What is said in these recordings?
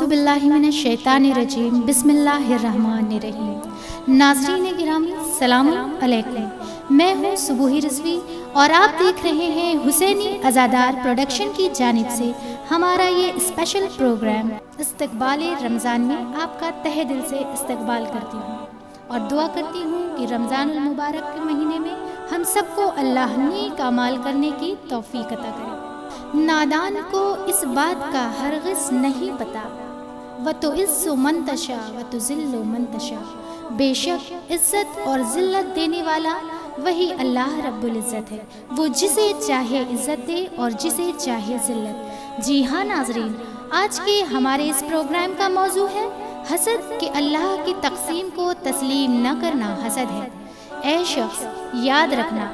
باللہ من الشیطان الرجیم بسم اللہ الرحمن الرحیم۔ ناظرین گرامی السلام علیکم، میں ہوں صبوحی رضوی اور آپ دیکھ رہے ہیں حسینی عزادار پروڈکشن کی جانب سے ہمارا یہ اسپیشل پروگرام استقبال رمضان میں آپ کا تہہ دل سے استقبال کرتی ہوں اور دعا کرتی ہوں کہ رمضان المبارک کے مہینے میں ہم سب کو اللہ نیک اعمال کرنے کی توفیق عطا کرے۔ نادان کو اس بات کا ہرگز نہیں پتہ، وَتُعِزُّ مَن تَشَاءُ وَتُذِلُّ مَن تَشَاءُ، بے شک عزت اور ذلت دینے والا وہی اللہ رب العزت ہے، وہ جسے چاہے عزت دے اور جسے چاہے ذلت۔ جی ہاں ناظرین، آج کے ہمارے اس پروگرام کا موضوع ہے حسد، کہ اللہ کی تقسیم کو تسلیم نہ کرنا حسد ہے۔ اے شخص، یاد رکھنا،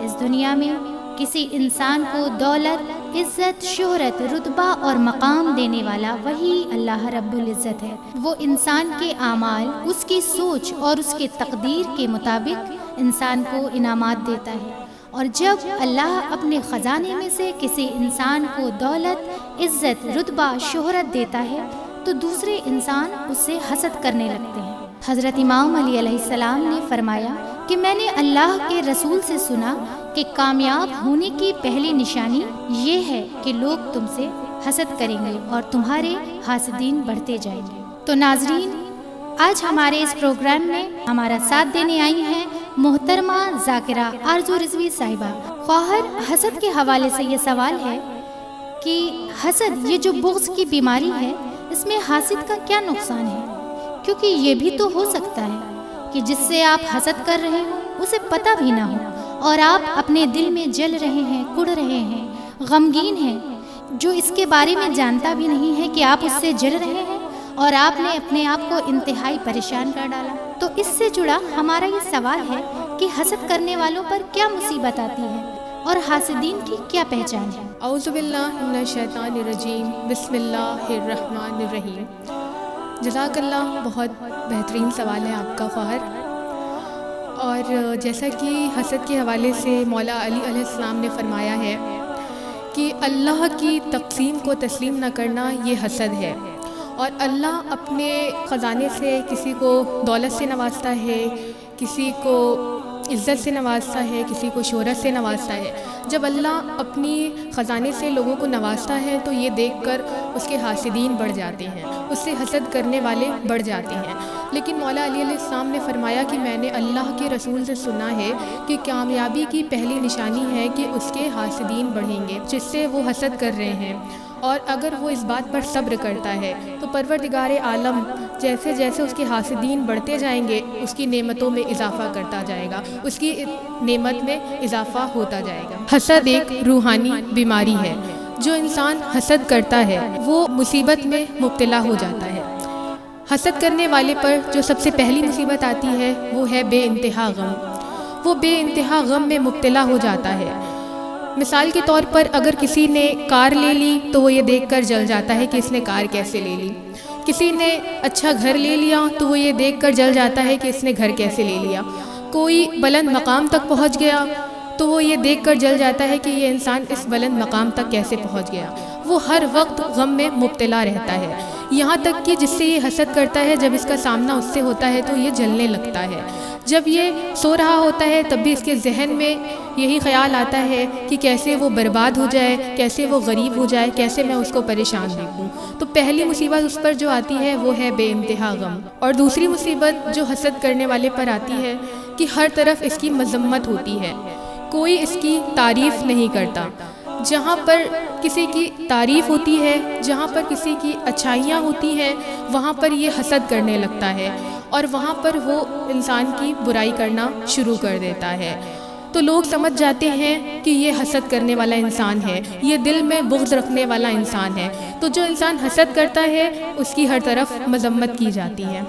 اس دنیا میں کسی انسان کو دولت، عزت، شہرت، رتبہ اور مقام دینے والا وہی اللہ رب العزت ہے۔ وہ انسان کے اعمال، اس کی سوچ اور اس کے تقدیر کے مطابق انسان کو انعامات دیتا ہے، اور جب اللہ اپنے خزانے میں سے کسی انسان کو دولت، عزت، رتبہ، شہرت دیتا ہے تو دوسرے انسان اس سے حسد کرنے لگتے ہیں۔ حضرت امام علی علیہ السلام نے فرمایا کہ میں نے اللہ کے رسول سے سنا کہ کامیاب ہونے کی پہلی نشانی یہ ہے کہ لوگ تم سے حسد کریں گے اور تمہارے حاسدین بڑھتے جائیں گے۔ تو ناظرین، آج ہمارے اس پروگرام میں ہمارا ساتھ دینے آئی ہیں محترمہ ذاکرہ آرزو رضوی صاحبہ۔ خواہر، حسد کے حوالے سے یہ سوال ہے کہ حسد، یہ جو بغض کی بیماری ہے، اس میں حاسد کا کیا نقصان ہے؟ کیونکہ یہ بھی تو ہو سکتا ہے کہ جس سے آپ حسد کر رہے ہوں اسے پتہ بھی نہ ہو، اور آپ اپنے دل میں جل رہے ہیں، کڑ رہے ہیں، غمگین ہیں، جو اس کے بارے میں جانتا بھی نہیں ہے کہ آپ اس سے جل رہے ہیں، اور آپ نے اپنے آپ کو انتہائی پریشان کر ڈالا۔ تو اس سے جڑا ہمارا یہ سوال ہے کہ حسد کرنے والوں پر کیا مصیبت آتی ہے اور حاسدین کی کیا پہچان ہے؟ اعوذ باللہ من الشیطان الرجیم بسم اللہ الرحمن الرحیم۔ جزاک اللہ، بہت بہترین سوال ہے آپ کا خواہر۔ اور جیسا کہ حسد کے حوالے سے مولا علی علیہ السلام نے فرمایا ہے کہ اللہ کی تقسیم کو تسلیم نہ کرنا یہ حسد ہے، اور اللہ اپنے خزانے سے کسی کو دولت سے نوازتا ہے، کسی کو عزت سے نوازتا ہے، کسی کو شہرت سے نوازتا ہے۔ جب اللہ اپنی خزانے سے لوگوں کو نوازتا ہے تو یہ دیکھ کر اس کے حاسدین بڑھ جاتے ہیں، اس سے حسد کرنے والے بڑھ جاتے ہیں۔ لیکن مولا علی علیہ السلام نے فرمایا کہ میں نے اللہ کے رسول سے سنا ہے کہ کامیابی کی پہلی نشانی ہے کہ اس کے حاسدین بڑھیں گے جس سے وہ حسد کر رہے ہیں، اور اگر وہ اس بات پر صبر کرتا ہے تو پروردگار عالم جیسے جیسے اس کے حاسدین بڑھتے جائیں گے اس کی نعمتوں میں اضافہ کرتا جائے گا، اس کی نعمت میں اضافہ ہوتا جائے گا۔ حسد ایک روحانی بیماری ہے۔ جو انسان حسد کرتا ہے وہ مصیبت میں مبتلا ہو جاتا ہے۔ حسد کرنے والے پر جو سب سے پہلی مصیبت آتی ہے وہ ہے بے انتہا غم۔ وہ بے انتہا غم میں مبتلا ہو جاتا ہے۔ مثال کے طور پر اگر کسی نے کار لے لی تو وہ یہ دیکھ کر جل جاتا ہے کہ اس نے کار کیسے لے لی۔ کسی نے اچھا گھر لے لیا تو وہ یہ دیکھ کر جل جاتا ہے کہ اس نے گھر کیسے لے لیا۔ کوئی بلند مقام تک پہنچ گیا تو وہ یہ دیکھ کر جل جاتا ہے کہ یہ انسان اس بلند مقام تک کیسے پہنچ گیا۔ وہ ہر وقت غم میں مبتلا رہتا ہے، یہاں تک کہ جس سے یہ حسد کرتا ہے جب اس کا سامنا اس سے ہوتا ہے تو یہ جلنے لگتا ہے۔ جب یہ سو رہا ہوتا ہے تب بھی اس کے ذہن میں یہی خیال آتا ہے کہ کیسے وہ برباد ہو جائے، کیسے وہ غریب ہو جائے، کیسے میں اس کو پریشان دیکھوں۔ تو پہلی مصیبت اس پر جو آتی ہے وہ ہے بے انتہا غم۔ اور دوسری مصیبت جو حسد کرنے والے پر آتی ہے کہ ہر طرف اس کی مذمت ہوتی ہے، کوئی اس کی تعریف نہیں کرتا۔ جہاں پر کسی کی تعریف ہوتی ہے، جہاں پر کسی کی اچھائیاں ہوتی ہیں، وہاں پر یہ حسد کرنے لگتا ہے اور وہاں پر وہ انسان کی برائی کرنا شروع کر دیتا ہے۔ تو لوگ سمجھ جاتے ہیں کہ یہ حسد کرنے والا انسان ہے، یہ دل میں بغض رکھنے والا انسان ہے۔ تو جو انسان حسد کرتا ہے اس کی ہر طرف مذمت کی جاتی ہے۔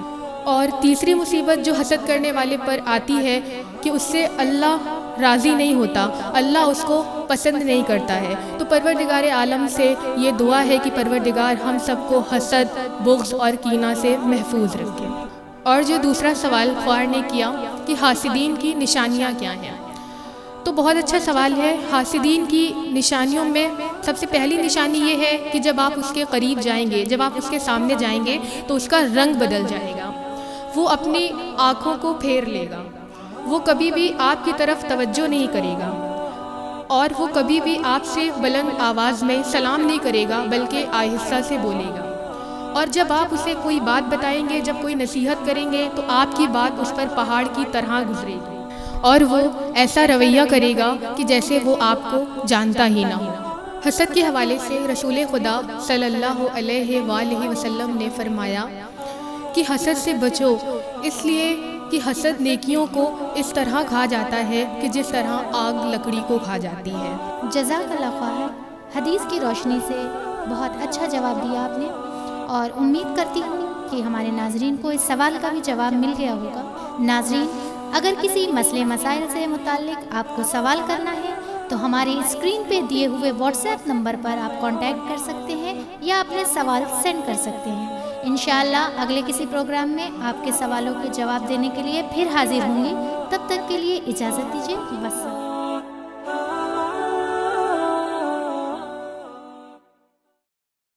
اور تیسری مصیبت جو حسد کرنے والے پر آتی ہے کہ اس سے اللہ راضی نہیں ہوتا، اللہ اس کو پسند نہیں کرتا ہے۔ تو پروردگار عالم سے یہ دعا ہے کہ پروردگار ہم سب کو حسد، بغض اور کینہ سے محفوظ رکھے۔ اور جو دوسرا سوال خواہر نے کیا کہ حاسدین کی نشانیاں کیا ہیں، تو بہت اچھا سوال ہے۔ حاسدین کی نشانیوں میں سب سے پہلی نشانی یہ ہے کہ جب آپ اس کے قریب جائیں گے، جب آپ اس کے سامنے جائیں گے تو اس کا رنگ بدل جائے گا، وہ اپنی آنکھوں کو پھیر لے گا، وہ کبھی بھی آپ کی طرف توجہ نہیں کرے گا، اور وہ کبھی بھی آپ سے بلند آواز میں سلام نہیں کرے گا بلکہ آہستہ سے بولے گا، اور جب آپ اسے کوئی بات بتائیں گے، جب کوئی نصیحت کریں گے تو آپ کی بات اس پر پہاڑ کی طرح گزرے گی، اور وہ ایسا رویہ کرے گا کہ جیسے وہ آپ کو جانتا ہی نہ ہو۔ حسد کے حوالے سے رسول خدا صلی اللہ علیہ وآلہ وسلم نے فرمایا کہ حسد سے بچو، اس لیے کہ حسد نیکیوں کو اس طرح کھا جاتا ہے کہ جس طرح آگ لکڑی کو کھا جاتی ہے۔ جزاک اللہ خیر، حدیث کی روشنی سے بہت اچھا جواب دیا آپ نے، اور امید کرتی ہوں کہ ہمارے ناظرین کو اس سوال کا بھی جواب مل گیا ہوگا۔ ناظرین، اگر کسی مسئلے مسائل سے متعلق آپ کو سوال کرنا ہے تو ہماری اسکرین پہ دیے ہوئے واٹس ایپ نمبر پر آپ کانٹیکٹ کر سکتے ہیں یا اپنے سوال سینڈ کر سکتے ہیں۔ انشاءاللہ اگلے کسی پروگرام میں آپ کے سوالوں کے جواب دینے کے لیے پھر حاضر ہوں گی۔ تب تک کے لیے اجازت دیجیے، والسلام۔